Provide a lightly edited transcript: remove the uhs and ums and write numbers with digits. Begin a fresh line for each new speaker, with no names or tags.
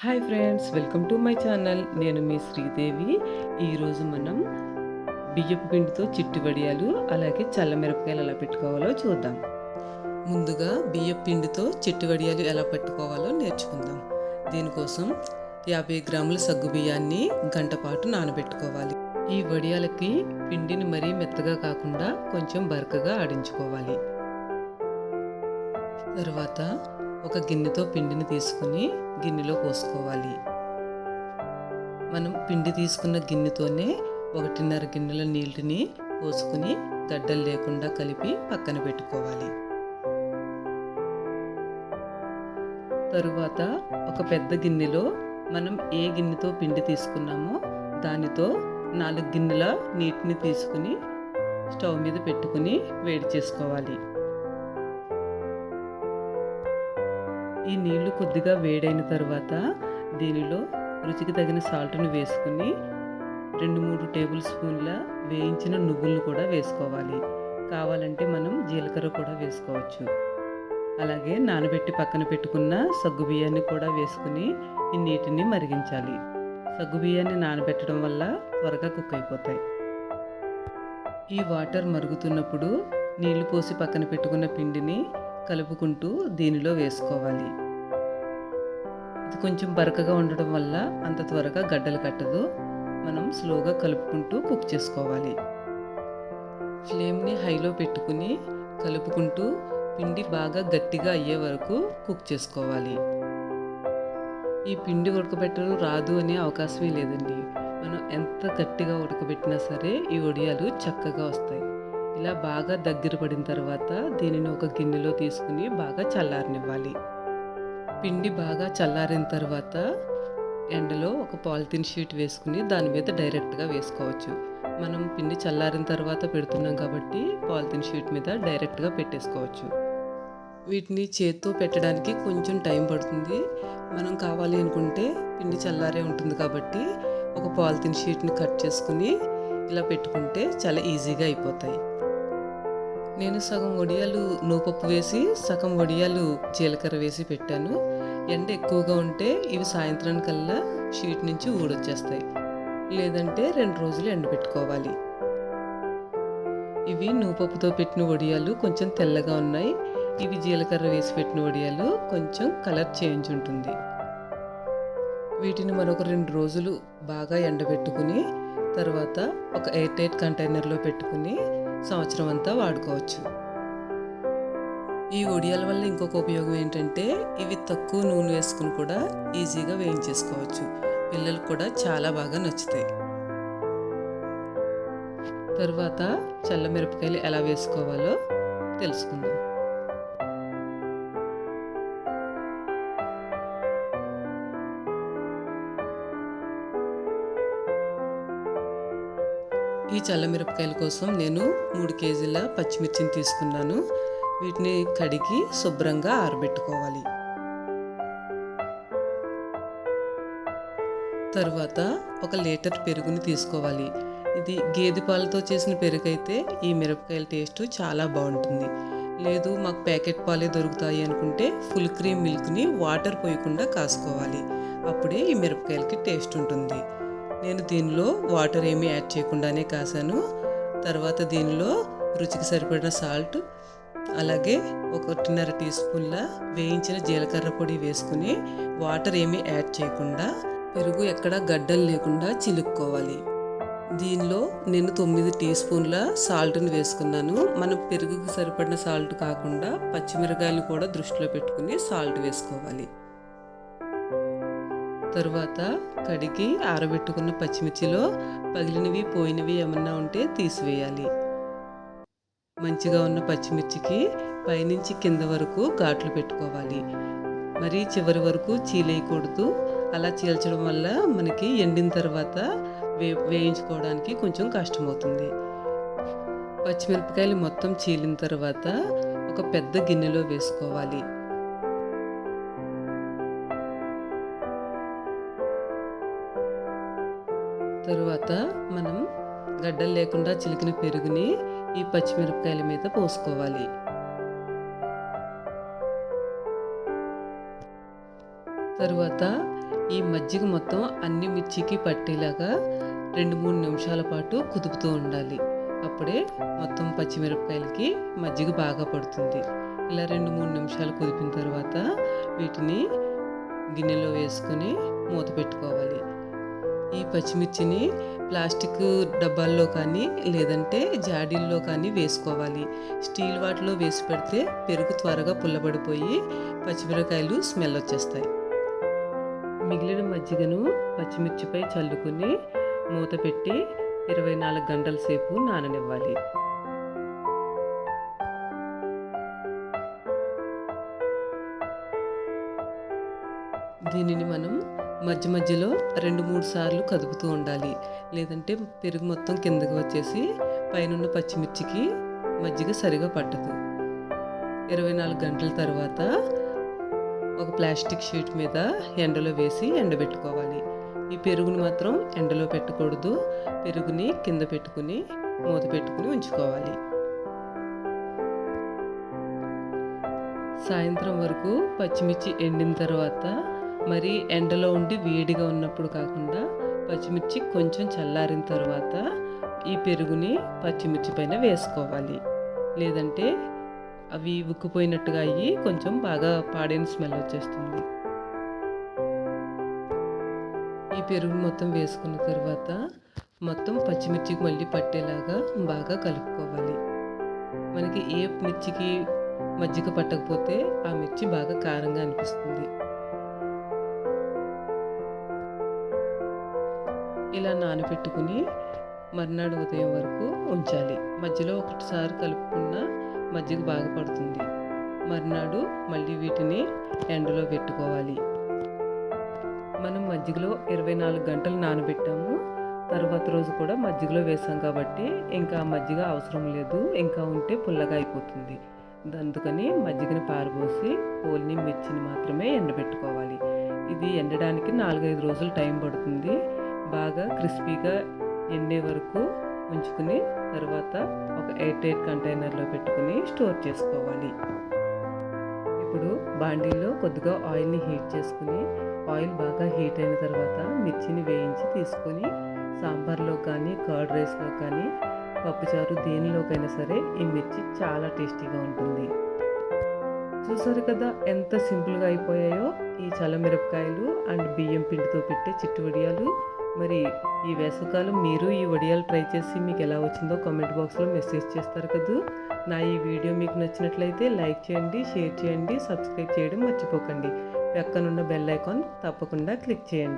Hi friends, welcome to my channel. నేను మీ శ్రీదేవి. ఈరోజు మనం బియ్యపు పిండితో చిట్టి వడియాలు అలాగే చల్లమిరపకాయలు ఎలా పెట్టుకోవాలో చూద్దాం. ముందుగా బియ్యపు పిండితో చిట్టి వడియాలు ఎలా పెట్టుకోవాలో నేర్చుకుందాం. దీనికోసం 50 గ్రాముల సగ్గు బియ్యాన్ని గంట పాటు నానబెట్టుకోవాలి. ఈ వడియాలకి పిండిని మరీ మెత్తగా కాకుండా కొంచెం బరకగా ఆడించుకోవాలి. తర్వాత ఒక గిన్నెతో పిండిని తీసుకుని గిన్నెలో పోసుకోవాలి. మనం పిండి తీసుకున్న గిన్నెతోనే 1.5 గిన్నెల నీటిని పోసుకుని గడ్డలు లేకుండా కలిపి పక్కన పెట్టుకోవాలి. తరువాత ఒక పెద్ద గిన్నెలో మనం ఏ గిన్నెతో పిండి తీసుకున్నామో దానితో 4 గిన్నెల నీటిని తీసుకుని స్టవ్ మీద పెట్టుకుని వేడి చేసుకోవాలి. ఈ నీళ్లు కొద్దిగా వేడైన తర్వాత దీనిలో రుచికి తగిన సాల్ట్ను వేసుకుని 2-3 టేబుల్ స్పూన్ల వేయించిన నువ్వులను కూడా వేసుకోవాలి. కావాలంటే మనం జీలకర్ర కూడా వేసుకోవచ్చు. అలాగే నానబెట్టి పక్కన పెట్టుకున్న సగ్గు బియ్యాన్ని కూడా వేసుకుని ఈ నీటిని మరిగించాలి. సగ్గు బియ్యాన్ని నానబెట్టడం వల్ల త్వరగా కుక్ అయిపోతాయి. ఈ వాటర్ మరుగుతున్నప్పుడు నీళ్లు పోసి పక్కన పెట్టుకున్న పిండిని కలుపుకుంటూ దీనిలో వేసుకోవాలి. ఇది కొంచెం బరకగా ఉండడం వల్ల అంత త్వరగా గడ్డలు కట్టదు. మనం స్లోగా కలుపుకుంటూ కుక్ చేసుకోవాలి. ఫ్లేమ్ని హైలో పెట్టుకుని కలుపుకుంటూ పిండి బాగా గట్టిగా అయ్యే వరకు కుక్ చేసుకోవాలి. ఈ పిండి ఉడకబెట్టడం రాదు అనే అవకాశమే లేదండి. మనం ఎంత గట్టిగా ఉడకబెట్టినా సరే ఈ వడియాలు చక్కగా వస్తాయి. ఇలా బాగా దగ్గర పడిన తర్వాత దీనిని ఒక గిన్నెలో తీసుకుని బాగా చల్లారనివ్వాలి. పిండి బాగా చల్లారిన తర్వాత ఎండలో ఒక పాలిథిన్ షీట్ వేసుకుని దాని మీద డైరెక్ట్గా వేసుకోవచ్చు. మనం పిండి చల్లారిన తర్వాత పెడుతున్నాం కాబట్టి పాలిథిన్ షీట్ మీద డైరెక్ట్గా పెట్టేసుకోవచ్చు. వీటిని చేత్తో పెట్టడానికి కొంచెం టైం పడుతుంది. మనం కావాలి అనుకుంటే పిండి చల్లారే ఉంటుంది కాబట్టి ఒక పాలిథిన్ షీట్ని కట్ చేసుకుని ఇలా పెట్టుకుంటే చాలా ఈజీగా అయిపోతాయి. నేను సగం వడియాలు నూపప్పు వేసి సగం వడియాలు జీలకర్ర వేసి పెట్టాను. ఎండ ఎక్కువగా ఉంటే ఇవి సాయంత్రానికల్లా షీట్ నుంచి ఊడొచ్చేస్తాయి. లేదంటే 2 రోజులు ఎండబెట్టుకోవాలి. ఇవి నూపప్పుతో పెట్టిన వడియాలు కొంచెం తెల్లగా ఉన్నాయి. ఇవి జీలకర్ర వేసి పెట్టిన వడియాలు కొంచెం కలర్ చేంజ్ ఉంటుంది. వీటిని మరొక 2 రోజులు బాగా ఎండబెట్టుకుని తర్వాత ఒక ఎయిర్ టైట్ కంటైనర్లో పెట్టుకుని సంవత్సరం అంతా వాడుకోవచ్చు. ఈ వడియాల వల్ల ఇంకొక ఉపయోగం ఏంటంటే ఇవి తక్కువ నూనె వేసుకుని కూడా ఈజీగా వేయించేసుకోవచ్చు. పిల్లలకు కూడా చాలా బాగా నచ్చుతాయి. తర్వాత చల్లమిరపకాయలు ఎలా వేసుకోవాలో తెలుసుకుందాం. ఈ చల్లమిరపకాయల కోసం నేను 3 కేజీల పచ్చిమిర్చిని తీసుకున్నాను. వీటిని కడిగి శుభ్రంగా ఆరబెట్టుకోవాలి. తర్వాత 1 లీటర్ పెరుగుని తీసుకోవాలి. ఇది గేదె పాలతో చేసిన పెరుగు అయితే ఈ మిరపకాయల టేస్ట్ చాలా బాగుంటుంది. లేదు మాకు ప్యాకెట్ పాలే దొరుకుతాయి అనుకుంటే ఫుల్ క్రీమ్ మిల్క్ని వాటర్ పోయకుండా కాసుకోవాలి. అప్పుడే ఈ మిరపకాయలకి టేస్ట్ ఉంటుంది. నేను దీనిలో వాటర్ ఏమీ యాడ్ చేయకుండానే కాసాను. తర్వాత దీనిలో రుచికి సరిపడిన సాల్ట్ అలాగే 1.5 టీ స్పూన్ల వేయించిన జీలకర్ర పొడి వేసుకుని వాటర్ ఏమీ యాడ్ చేయకుండా పెరుగు ఎక్కడ గడ్డలు లేకుండా చిలుక్కోవాలి. దీనిలో నేను 9 టీ స్పూన్ల సాల్ట్ని వేసుకున్నాను. మనం పెరుగుకి సరిపడిన సాల్ట్ కాకుండా పచ్చిమిరకాయలు కూడా దృష్టిలో పెట్టుకుని సాల్ట్ వేసుకోవాలి. తరువాత కడిగి ఆరబెట్టుకున్న పచ్చిమిర్చిలో పగిలినవి పోయినవి ఏమన్నా ఉంటే తీసివేయాలి. మంచిగా ఉన్న పచ్చిమిర్చికి పైనుంచి కింద వరకు ఘాట్లు పెట్టుకోవాలి. మరీ చివరి వరకు చీలేయకూడదు. అలా చీల్చడం వల్ల మనకి ఎండిన తర్వాత వేయించుకోవడానికి కొంచెం కష్టమవుతుంది. పచ్చిమిరపకాయలు మొత్తం చీలిన తర్వాత ఒక పెద్ద గిన్నెలో వేసుకోవాలి. తరువాత మనం గడ్డలు లేకుండా చిలికిన పెరుగుని ఈ పచ్చిమిరపకాయల మీద పోసుకోవాలి. తరువాత ఈ మజ్జిగ మొత్తం అన్ని మిర్చికి పట్టేలాగా 2-3 నిమిషాల పాటు కుదుపుతూ ఉండాలి. అప్పుడే మొత్తం పచ్చిమిరపకాయలకి మజ్జిగ బాగా పడుతుంది. ఇలా 2-3 నిమిషాలు కుదిపిన తర్వాత వీటిని గిన్నెలో వేసుకొని మూత పెట్టుకోవాలి. ఈ పచ్చిమిర్చిని ప్లాస్టిక్ డబ్బాల్లో కానీ లేదంటే జాడీల్లో కానీ వేసుకోవాలి. స్టీల్ వాటిలో వేసి పెడితే పెరుగు త్వరగా పుల్లబడిపోయి పచ్చిమిరపకాయలు స్మెల్ వచ్చేస్తాయి. మిగిలిన మజ్జిగను పచ్చిమిర్చిపై చల్లుకుని మూత పెట్టి 24 గంటల సేపు నాననివ్వాలి. దీనిని మనం మధ్య మధ్యలో 2-3 సార్లు కదుపుతూ ఉండాలి. లేదంటే పెరుగు మొత్తం కిందకి వచ్చేసి పైనున్న పచ్చిమిర్చికి మజ్జిగ సరిగా పట్టదు. 24 గంటల తర్వాత ఒక ప్లాస్టిక్ షీట్ మీద ఎండలో వేసి ఎండబెట్టుకోవాలి. ఈ పెరుగుని మాత్రం ఎండలో పెట్టకూడదు. పెరుగుని కింద పెట్టుకుని మూత పెట్టుకుని ఉంచుకోవాలి. సాయంత్రం వరకు పచ్చిమిర్చి ఎండిన తర్వాత మరి ఎండలో ఉండి వేడిగా ఉన్నప్పుడు కాకుండా పచ్చిమిర్చి కొంచెం చల్లారిన తర్వాత ఈ పెరుగుని పచ్చిమిర్చి పైన వేసుకోవాలి. లేదంటే అవి ఉక్కిపోయినట్టుగా అయ్యి కొంచెం బాగా పాడైన స్మెల్ వచ్చేస్తుంది. ఈ పెరుగు మొత్తం వేసుకున్న తర్వాత మొత్తం పచ్చిమిర్చికి మళ్ళీ పట్టేలాగా బాగా కలుపుకోవాలి. మనకి ఏ మిర్చికి మజ్జిగ పట్టకపోతే ఆ మిర్చి బాగా కారంగా అనిపిస్తుంది. ఇలా నానబెట్టుకుని మర్నాడు ఉదయం వరకు ఉంచాలి. మధ్యలో ఒకసారి కలుపుకున్న మజ్జిగ బాగా పడుతుంది. మర్నాడు మళ్ళీ వీటిని ఎండలో పెట్టుకోవాలి. మనం మజ్జిగలో 24 గంటలు నానబెట్టాము. తర్వాత రోజు కూడా మజ్జిగలో వేసాం కాబట్టి ఇంకా మజ్జిగ అవసరం లేదు. ఇంకా ఉంటే పుల్లగా అయిపోతుంది. అందుకని మజ్జిగని పారబోసి ఓన్లీ మిర్చిని మాత్రమే ఎండబెట్టుకోవాలి. ఇది ఎండడానికి 4-5 రోజులు టైం పడుతుంది. బాగా క్రిస్పీగా ఎండే వరకు ఉంచుకుని తర్వాత ఒక ఎయిర్ టైట్ కంటైనర్లో పెట్టుకుని స్టోర్ చేసుకోవాలి. ఇప్పుడు బాండీలో కొద్దిగా ఆయిల్ని హీట్ చేసుకుని ఆయిల్ బాగా హీట్ అయిన తర్వాత మిర్చిని వేయించి తీసుకొని సాంబార్లో కానీ కర్డ్ రైస్లో కానీ పప్పుచారు దేనిలోకైనా సరే ఈ మిర్చి చాలా టేస్టీగా ఉంటుంది. చూసారు కదా ఎంత సింపుల్గా అయిపోయాయో ఈ చల్లమిరపకాయలు అండ్ బియ్యం పిండితో పెట్టే చిట్టు వడియాలు. మరి ఈ వేసవికాలం మీరు ఈ వడియాలు ట్రై చేసి మీకు ఎలా వచ్చిందో కామెంట్ బాక్స్లో మెసేజ్ చేస్తారు కదా. నా ఈ వీడియో మీకు నచ్చినట్లయితే లైక్ చేయండి, షేర్ చేయండి, సబ్స్క్రైబ్ చేయడం మర్చిపోకండి. పక్కనున్న బెల్ ఐకాన్ తప్పకుండా క్లిక్ చేయండి.